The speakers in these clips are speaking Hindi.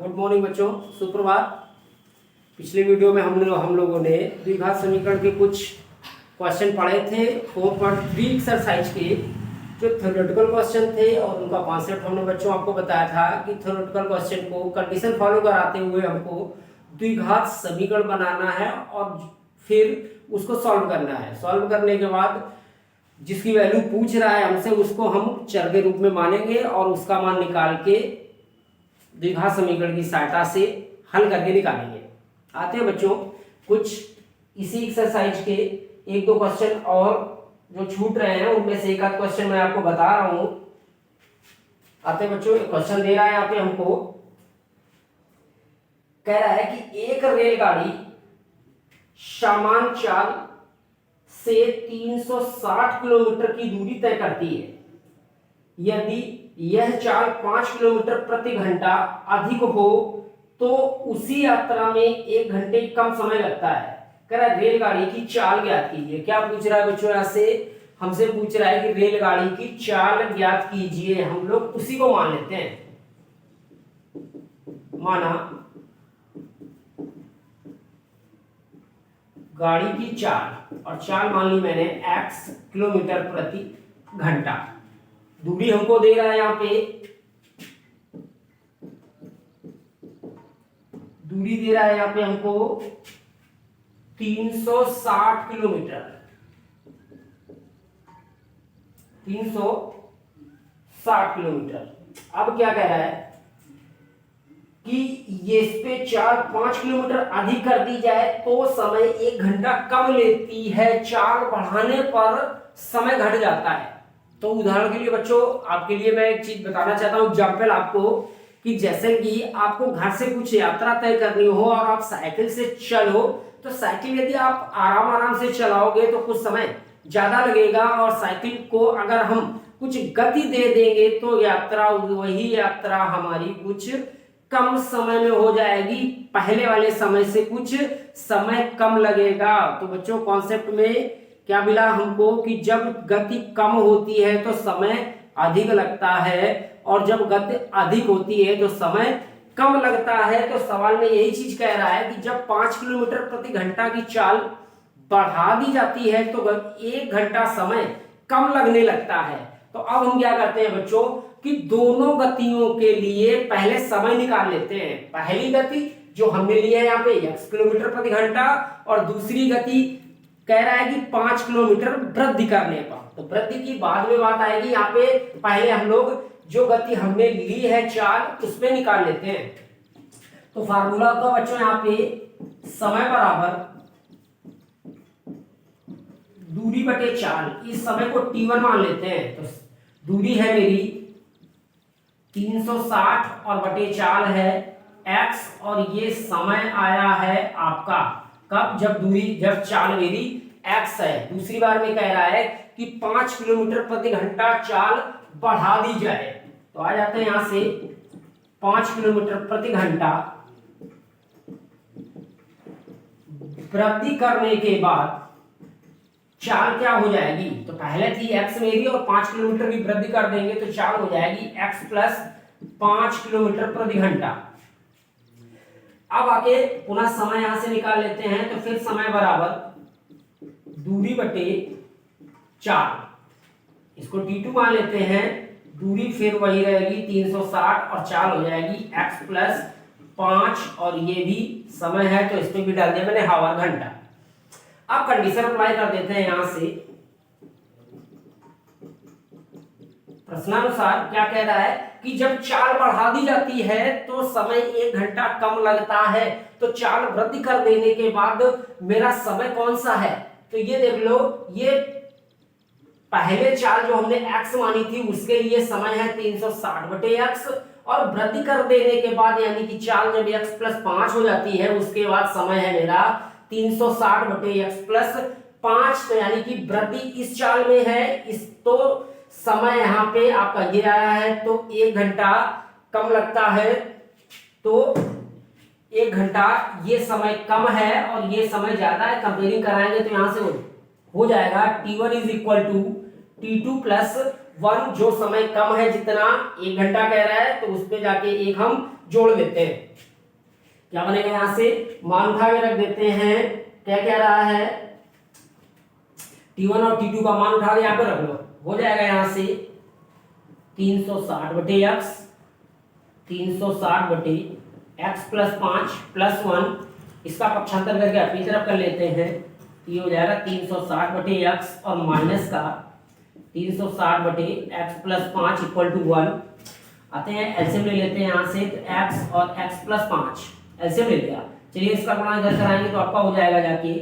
गुड मॉर्निंग बच्चों, सुप्रभात। पिछले वीडियो में हम लोगों ने द्विघात समीकरण के कुछ क्वेश्चन पढ़े थे 4.3 एक्सरसाइज के, जो थ्योरेटिकल क्वेश्चन थे और उनका कॉन्सेप्ट हमने बच्चों आपको बताया था कि थ्योरेटिकल क्वेश्चन को कंडीशन फॉलो कराते हुए हमको द्विघात समीकरण बनाना है और फिर उसको सॉल्व करना है। सॉल्व करने के बाद जिसकी वैल्यू पूछ रहा है हमसे उसको हम चर के रूप में मानेंगे और उसका मान निकाल के द्विघात समीकरण की सहायता से हल करके निकालेंगे। आते हैं बच्चों कुछ इसी एक्सरसाइज के एक दो क्वेश्चन और जो छूट रहे हैं उनमें से एक आध क्वेश्चन मैं आपको बता रहा हूं। आते हैं बच्चों, क्वेश्चन दे रहा है यहाँ पे हमको, कह रहा है कि एक रेलगाड़ी समान चाल से 360 किलोमीटर की दूरी तय करती है। यदि यह चाल 5 किलोमीटर प्रति घंटा अधिक हो तो उसी यात्रा में 1 घंटे कम समय लगता है। कह रहा है रेलगाड़ी की चाल ज्ञात कीजिए। क्या पूछ रहा है बच्चों? यहां से हमसे पूछ रहा है कि रेलगाड़ी की चाल ज्ञात कीजिए। हम लोग उसी को मान लेते हैं। माना गाड़ी की चाल, और चाल मान ली मैंने x किलोमीटर प्रति घंटा। दूरी हमको दे रहा है यहां पे, दूरी दे रहा है यहां पे हमको 360 किलोमीटर। 360 किलोमीटर। अब क्या कह रहा है कि ये इस पे 4-5 किलोमीटर अधिक कर दी जाए तो समय 1 घंटा कम लेती है। चाल बढ़ाने पर समय घट जाता है। तो उदाहरण के लिए बच्चों आपके लिए मैं एक चीज बताना चाहता हूं, एग्जाम्पल आपको, कि जैसे कि आपको घर से कुछ यात्रा तय करनी हो और आप साइकिल से चलो, तो साइकिल यदि आप आराम से चलाओगे तो कुछ समय ज्यादा लगेगा, और साइकिल को अगर हम कुछ गति दे देंगे तो वही यात्रा हमारी कुछ कम समय में हो जाएगी। पहले वाले समय से कुछ समय कम लगेगा। तो बच्चों कॉन्सेप्ट में क्या मिला हमको कि जब गति कम होती है तो समय अधिक लगता है, और जब गति अधिक होती है तो समय कम लगता है। तो सवाल में यही चीज कह रहा है कि जब 5 किलोमीटर प्रति घंटा की चाल बढ़ा दी जाती है तो 1 घंटा समय कम लगने लगता है। तो अब हम क्या करते हैं बच्चों कि दोनों गतियों के लिए पहले समय निकाल लेते हैं। पहली गति जो हमने ली है यहाँ पे x किलोमीटर प्रति घंटा, और दूसरी गति कह रहा है कि 5 किलोमीटर वृद्धि करने पर। तो वृद्धि की बाद में बात आएगी। यहाँ पे पहले हम लोग जो गति हमने ली है चाल उसमें निकाल लेते हैं। तो फार्मूला होगा बच्चों यहाँ पे समय बराबर दूरी बटे चाल। इस समय को t1 मान लेते हैं। तो दूरी है मेरी 360 और बटे चाल है x, और ये समय आया है आपका कब? जब चाल मेरी x है। दूसरी बार में कह रहा है कि 5 किलोमीटर प्रति घंटा चाल बढ़ा दी जाए। तो आ जाते हैं यहां से 5 किलोमीटर प्रति घंटा वृद्धि करने के बाद चाल क्या हो जाएगी? तो पहले थी x मेरी और 5 किलोमीटर की वृद्धि कर देंगे तो चाल हो जाएगी x प्लस 5 किलोमीटर प्रति घंटा। अब आके पुनः समय यहां से निकाल लेते हैं। तो फिर समय बराबर दूरी बटे चाल, इसको t2 मान लेते हैं। दूरी फिर वही रहेगी 360 और चाल हो जाएगी x प्लस 5, और ये भी समय है तो इसमें भी डाल दिया मैंने हावर घंटा। अब कंडीशन अप्लाई कर देते हैं यहां से। प्रश्नानुसार क्या कह रहा है कि जब चाल बढ़ा दी जाती है तो समय 1 घंटा कम लगता है। तो चाल वृद्धि कर देने के बाद मेरा समय कौन सा है? तो ये देख लो, ये पहले चाल जो हमने x मानी थी उसके लिए समय है 360 बटे x, और वृद्धि कर देने के बाद यानी कि चाल जब x प्लस 5 हो जाती है उसके बाद समय है मेरा 360 बटे x प्लस 5। तो यानी कि वृद्धि इस चाल में है, इस तो समय यहाँ पे आपका ये आया है तो 1 घंटा कम लगता है। तो 1 घंटा ये समय कम है और ये समय ज्यादा है। कंपेयरिंग कराएंगे तो यहां से हो जाएगा t1 is equal to t2 plus 1 जो समय कम है जितना 1 घंटा कह रहा है तो उस पे जाके एक हम जोड़ देते हैं। क्या बनेगा यहां से मान उठा के रख देते हैं। क्या कह रहा है T1 और T2 का मान उठा के यहां पे रख लो। हो जाएगा यहां से 360 बटे x 360 बटे x प्लस 5 प्लस 1 इसका पक्षांतर करके अपनी तरफ कर लेते हैं। ये हो जाएगा 360 बटे x और माइनस का 360 बटे x प्लस 5 इक्वल टू 1। आते हैं एलसीएम ले लेते हैं यहाँ से। तो x और x प्लस 5 एलसीएम ले लिया। चलिए इसका गुणा इधर कराएंगे तो आपका हो जाएगा जाके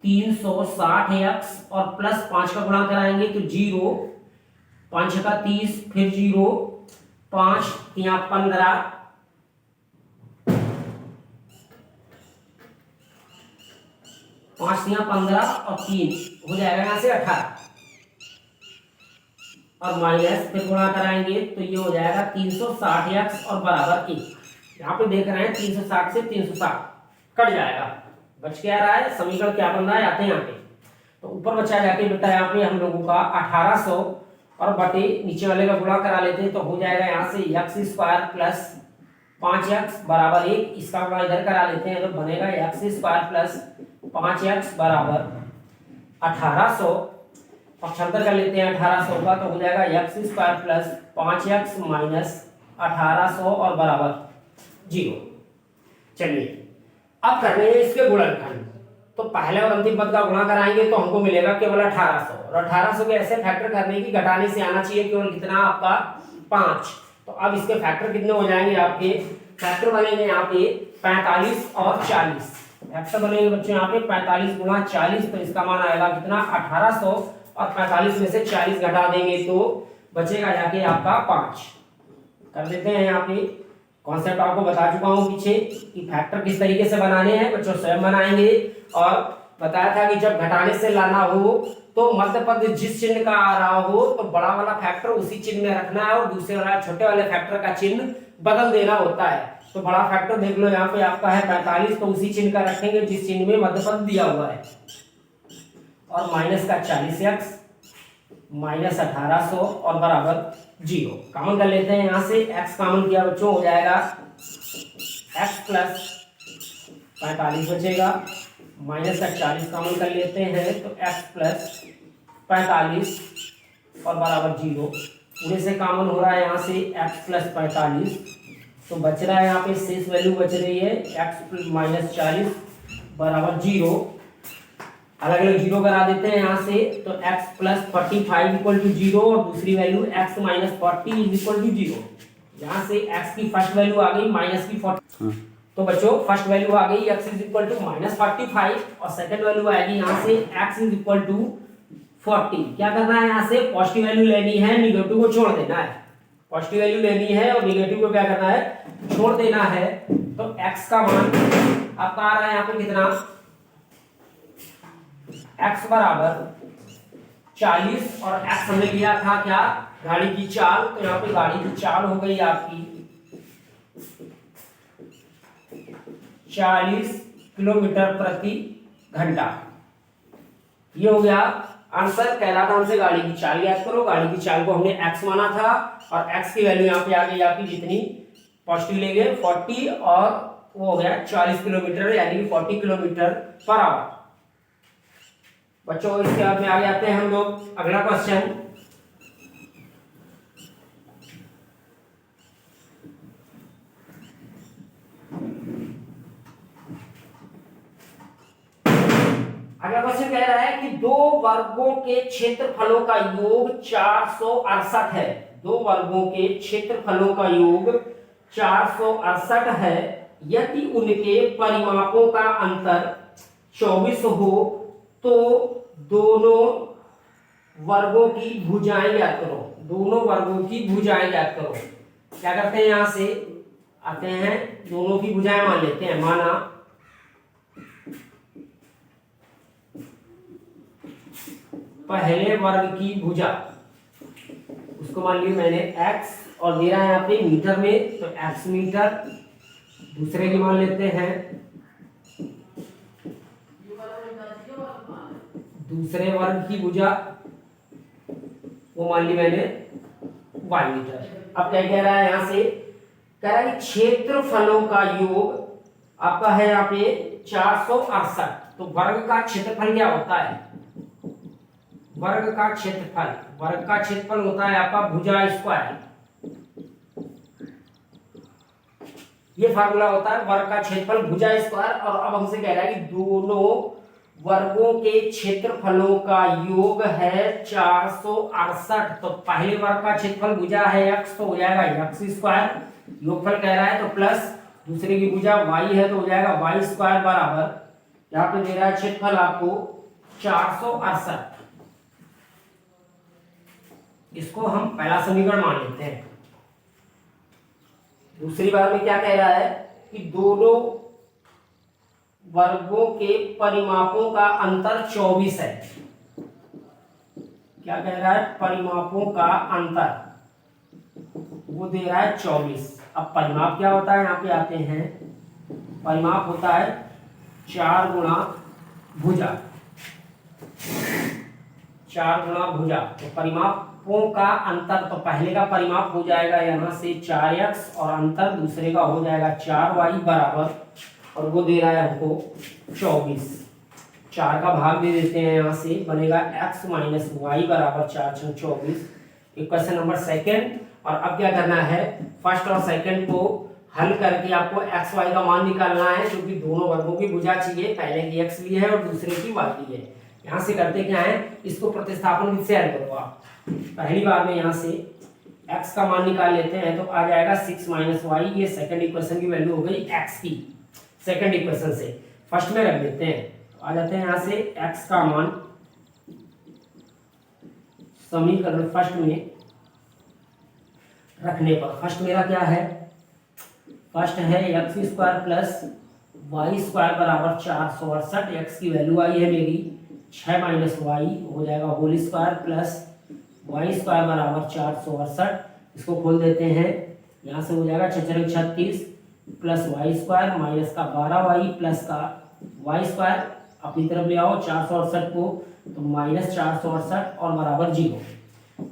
360x और प्लस 5 का गुणा कराएंगे तो 0 5 का 30 फिर 0 5 यहाँ 15 5 यहाँ 15 और 3 हो जाएगा यहाँ से 18 और माइनस फिर गुणा कराएंगे तो ये हो जाएगा 360x और बराबर 1। यहाँ पे देख रहे हैं 360 से 360 कट जाएगा। बच क्या रहा है समीकरण क्या बन रहा है आते हैं यहाँ पे। तो ऊपर बचा जाके बेटा यहाँ पे हम लोगों का 1800 और बटे नीचे वाले का गुणा करा लेते हैं तो हो जाएगा यहाँ से x स्क्वायर प्लस 5x बराबर 1। इसका गुणा इधर करा लेते हैं तो बनेगा x स्क्वायर प्लस 5x बराबर 1800। पक्षांतर कर लेते हैं 1800 का तो हो जाएगा x square plus 5x minus 1800 और बराबर 0। चलिए अब कर रहे हैं इसके गुणनखंड। तो पहले और अंतिम पद का गुणा कराएंगे तो हमको मिलेगा केवल 1800 और 1800 के ऐसे फैक्टर करने की घटाने से आना चाहिए केवल कितना आपका 5। तो अब इसके फैक्टर कितने हो जाएंगे आपके फैक्टर बनेंगे यहाँ पे 45 और 40। फैक्टर बनेंगे बच्चों यहाँ पे 45 गुणा 40 तो इसका मान आएगा कितना 1800 और 45 में से 40 घटा देंगे तो बचेगा जाके आपका 5। कर देते हैं यहाँ पे। कॉन्सेप्ट आपको बता चुका हूँ पीछे कि फैक्टर किस तरीके से बनाने हैं बच्चों स्वयं बनाएंगे। और बताया था कि जब घटाने से लाना हो तो मध्य पद जिस चिन्ह का आ रहा हो तो बड़ा वाला फैक्टर उसी चिन्ह में रखना है और दूसरे वाला छोटे वाले फैक्टर का चिन्ह बदल देना होता है। तो बड़ा फैक्टर देख लो यहाँ पे आपका है 45 तो उसी चिन्ह का रखेंगे जिस चिन्ह में मध्य पद दिया हुआ है। और माइनस का 40x माइनस 1800 और बराबर 0। कॉमन कर लेते हैं यहाँ से x कॉमन किया बच्चों हो जाएगा x प्लस 45 बचेगा माइनस का 40 कॉमन कर लेते हैं तो x प्लस 45 और बराबर 0। पूरे से कॉमन हो रहा है यहाँ से x प्लस 45 तो बच रहा है यहाँ पे शेष वैल्यू बच रही है x माइनस 40 बराबर 0। अलग अलग 0 करा देते हैं यहाँ से तो x प्लस 45 इक्वल टू 0 और दूसरी value x minus 40 is equal to 0। यहाँ से x की फर्स्ट वैल्यू आ गई माइनस की 40। तो बच्चों फर्स्ट वैल्यू आ गई x is equal to minus 45 और सेकंड वैल्यू आएगी यहाँ से x इज इक्वल टू 40। क्या करना है यहाँ से पॉजिटिव वैल्यू लेनी है निगेटिव को छोड़ देना है। पॉजिटिव वैल्यू लेनी है और निगेटिव को क्या करना है छोड़ देना है। तो x का मान आपका आ रहा है यहाँ पे कितना x बराबर 40 और x हमने लिया था क्या गाड़ी की चाल। तो यहाँ पे गाड़ी की चाल हो गई आपकी 40 किलोमीटर प्रति घंटा। ये हो गया आंसर। कह रहा था हमसे गाड़ी की चाल याद करो। गाड़ी की चाल को हमने x माना था और x की वैल्यू यहाँ पे आ गई आपकी जितनी पॉजिटिव ले गए 40 और वो हो गया 40 किलोमीटर यानी कि 40 किलोमीटर पर आवर। बच्चों इसके बाद में आगे आते हैं हम लोग अगला क्वेश्चन। अगला क्वेश्चन कह रहा है कि दो वर्गों के क्षेत्रफलों का योग 468 है। दो वर्गों के क्षेत्रफलों का योग 468 है। यदि उनके परिमापों का अंतर 24 हो तो दोनों वर्गों की भुजाएं ज्ञात करो। दोनों वर्गों की भुजाएं ज्ञात करो। क्या करते हैं यहां से आते हैं दोनों की भुजाएं मान लेते हैं। माना पहले वर्ग की भुजा उसको मान लिया मैंने x और दे रहा है यहाँ पे मीटर में तो x मीटर। दूसरे की मान लेते हैं दूसरे वर्ग की भुजा वो मान ली मैंने y मीटर। अब क्या कह रहा है यहाँ से, कह रहा है कि क्षेत्रफलों का योग आपका है यहाँ पे 468। तो वर्ग का क्षेत्रफल क्या होता है, वर्ग का क्षेत्रफल, वर्ग का क्षेत्रफल होता है आपका भुजा स्क्वायर। ये फार्मूला होता है वर्ग का क्षेत्रफल भुजा स्क्वायर। और अब हमसे कह रहा है कि दोनों वर्गों के क्षेत्रफलों का योग है 468। तो पहले वर्ग का क्षेत्रफल भुजा है x, तो हो जाएगा x स्क्वायर, योगफल कह रहा है तो प्लस, दूसरे की भुजा y है तो हो जाएगा y स्क्वायर बराबर, यहाँ पे दे रहा है क्षेत्रफल आपको 468। इसको हम पहला समीकरण मान लेते हैं। दूसरी बार में क्या कह रहा है कि दोनों वर्गों के परिमापों का अंतर 24 है। क्या कह रहा है, परिमापों का अंतर वो दे रहा है 24। अब परिमाप क्या होता है, यहाँ पे आते हैं, परिमाप होता है 4 गुणा भुजा, 4 गुणा भुजा। तो परिमापों का अंतर, तो पहले का परिमाप हो जाएगा यहाँ से 4x और अंतर दूसरे का हो जाएगा 4y बराबर, और वो दे रहा है हमको 24। 4 का भाग दे देते हैं, यहाँ से बनेगा x माइनस वाई बराबर 4 × 24। Equation number second. और अब क्या करना है, फर्स्ट और सेकंड को हल करके आपको एक्स वाई का मान निकालना है, क्योंकि दोनों वर्गों की भुजा चाहिए, पहले की एक्स ली है और दूसरे की वाई ली है। यहाँ से करते क्या है, इसको प्रतिस्थापन से हल करो आप। पहली बार में यहाँ से x का मान निकाल लेते हैं, तो आ जाएगा 6 माइनस वाई। ये सेकंड इक्वेशन की वैल्यू हो गई x की, सेकंड इक्वेशन से फर्स्ट में रख देते हैं। तो आ जाते हैं यहाँ से x का मान समीकरण फर्स्ट में रखने पर, फर्स्ट मेरा क्या है, फर्स्ट है x square plus y square बराबर 468। एक्स की वैल्यू आई है मेरी 6 माइनस वाई, हो जाएगा whole square plus y square बराबर 468। इसको खोल देते हैं, यहाँ से हो जाएगा 6 × 36 प्लस वाई स्क्वायर माइनस का 12y प्लस का वाई स्क्वायर, अपनी तरफ ले आओ 468 को, तो माइनस 468 और बराबर 0।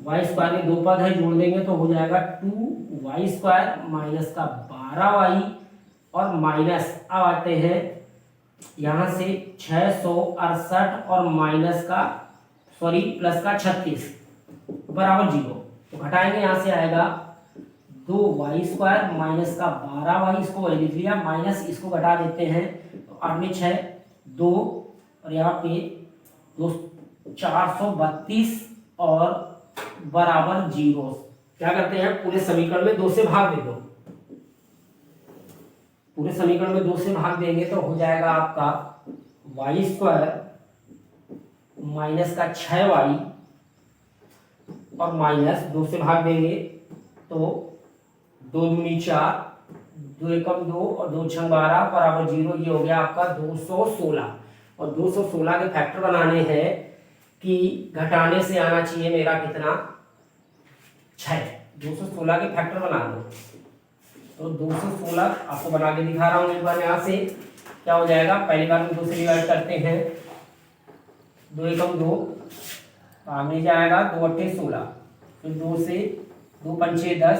वाई स्क्वायर में 2 पद है, जोड़ देंगे तो हो जाएगा 2y स्क्वायर माइनस का 12y और माइनस, अब आते हैं यहाँ से 668 और माइनस का प्लस का 36 बराबर 0। तो घटाएंगे, यहाँ से आएगा 2y स्क्वायर माइनस का 12y, इसको वही लिख लिया, माइनस इसको घटा देते हैं, तो 8 में 6 2 और यहाँ पे 432 और बराबर 0। क्या करते हैं, पूरे समीकरण में 2 से भाग दे दो, पूरे समीकरण में 2 से भाग देंगे तो हो जाएगा आपका वाई स्क्वायर माइनस का 6y और माइनस 2 से भाग देंगे तो 2 दूनी 4, 2 एकम 2 और 2 छंग 12 बराबर 0। ये हो गया आपका 216। और 216 के फैक्टर बनाने हैं कि घटाने से आना चाहिए मेरा कितना, 6। 216 के फैक्टर बना दो, तो 216 आपको बना के दिखा रहा हूँ एक बार। यहाँ से क्या हो जाएगा, पहली बार में 2 से डिवाइड करते हैं, 2 एकम 2 भाग में जाएगा, 2 अट्ठे 16, फिर 2 से 2 पंचे 10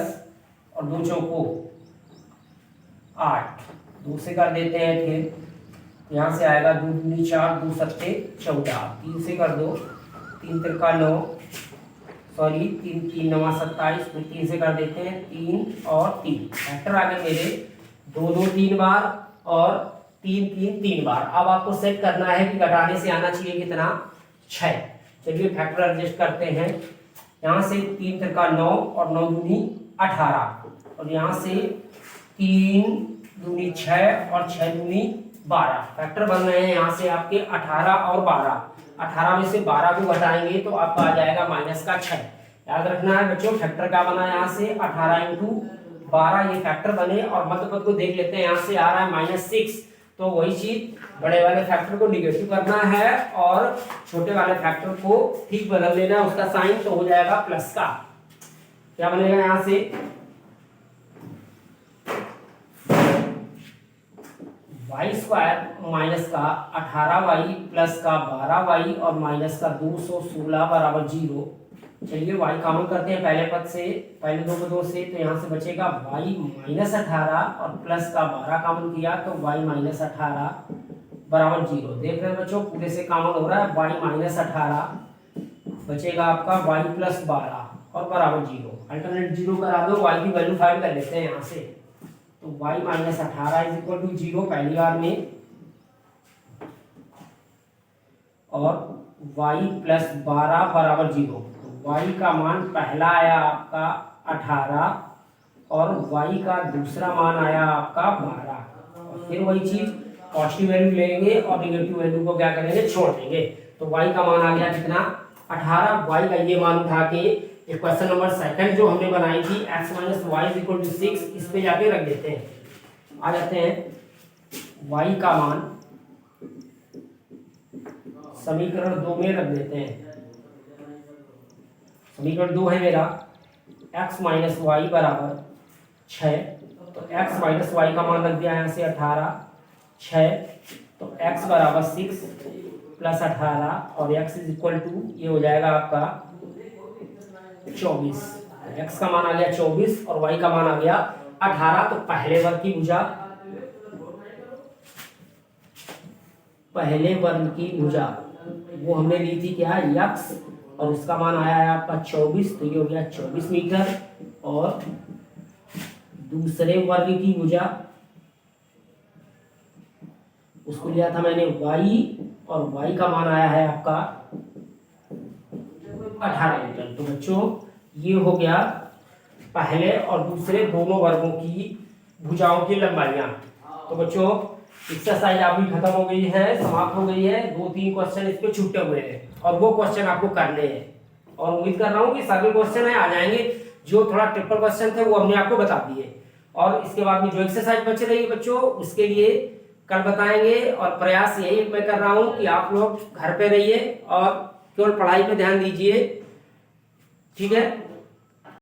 और 2 चौको 8, 2 से कर देते हैं, फिर यहाँ से आएगा 2 दूनी 4, 2 सत्ते 14, 3 से कर दो, 3 तिरका 9, सॉरी 3 3 9 27, फिर 3 से कर देते हैं 3 और 3। फैक्टर आ गए मेरे 2 2 3 बार और 3 3 3 बार। अब आपको सेट करना है कि घटाने से आना चाहिए कितना, 6। चलिए फैक्टर एडजस्ट करते हैं, यहाँ से 3 तिरका 9 और 9 दूनी 18, और यहाँ से 3 दूनी 6 और 6 दूनी 12। फैक्टर बन रहे हैं यहाँ से आपके 18 और 12। 18 में से 12 को घटाएंगे तो आपका आ जाएगा माइनस का 6। याद रखना है बच्चों, फैक्टर क्या बना यहाँ से 18 × 12, ये फैक्टर बने। और मध्य पद को देख लेते हैं, यहाँ से आ रहा है -6, तो वही चीज बड़े वाले फैक्टर को निगेटिव करना है और छोटे वाले फैक्टर को ठीक बदल लेना है उसका साइन, तो हो जाएगा प्लस का। क्या बनेगा यहाँ से, वाई स्क्वायर माइनस का 18y प्लस का 12y और माइनस का 216 बराबर 0। चलिए y कॉमन करते हैं पहले पद से, पहले दो पदों से, तो यहाँ से बचेगा y माइनस 18 और प्लस का 12 कॉमन किया तो y माइनस 18 बराबर 0। देख रहे हैं बच्चों, पूरे से कॉमन हो रहा है, y माइनस 18 बचेगा आपका y प्लस 12 और बराबर 0। अल्टरनेट 0 करा दो, y की वैल्यू फाइंड कर लेते हैं यहाँ से। तो y minus 18 is equal to 0 पहली बार में, और y प्लस 12 बराबर 0। y का मान पहला आया आपका 18 और y का दूसरा मान आया आपका 12। और फिर वही चीज पॉजिटिव वैल्यू लेंगे और नेगेटिव वैल्यू को क्या करेंगे, छोड़ देंगे। तो y का मान आ गया कितना, 18। y का ये मान उठा के एक क्वेश्चन नंबर सेकंड जो हमने बनाई थी x minus y is equal to 6, इस पे जाके रख देते हैं। आ जाते हैं y का मान समीकरण 2 में रख देते हैं। समीकरण 2 है मेरा x माइनस वाई बराबर 6, तो x माइनस वाई का मान रख दिया यहाँ से 18, 6, तो x बराबर 6 प्लस 18 और x इज इक्वल टू ये हो जाएगा आपका 24। x का मान आ गया 24 और y का मान आ गया 18। तो पहले वर्ग की भुजा, पहले वर्ग की भुजा वो हमने ली थी क्या, x, और उसका मान आया है आपका 24, तो ये हो गया 24 मीटर। और दूसरे वर्ग की भुजा उसको लिया था मैंने y, और y का मान आया है आपका 18 मीटर। तो बच्चों ये हो गया पहले और दूसरे दोनों वर्गों की भुजाओं की लंबाइयां। तो बच्चों एक्सरसाइज आपकी खत्म हो गई है, समाप्त हो गई है। 2-3 क्वेश्चन इस पे छूटे हुए हैं और वो क्वेश्चन आपको करने हैं, और उम्मीद कर रहा हूँ कि सभी क्वेश्चन है आ जाएंगे। जो थोड़ा ट्रिपल क्वेश्चन थे वो हमने आपको बता दिए, और इसके बाद में जो एक्सरसाइज बच रही है बच्चों उसके लिए कल बताएंगे। और प्रयास यही मैं कर रहा हूँ कि आप लोग घर पे रहिए और केवल पढ़ाई पे ध्यान दीजिए, ठीक है।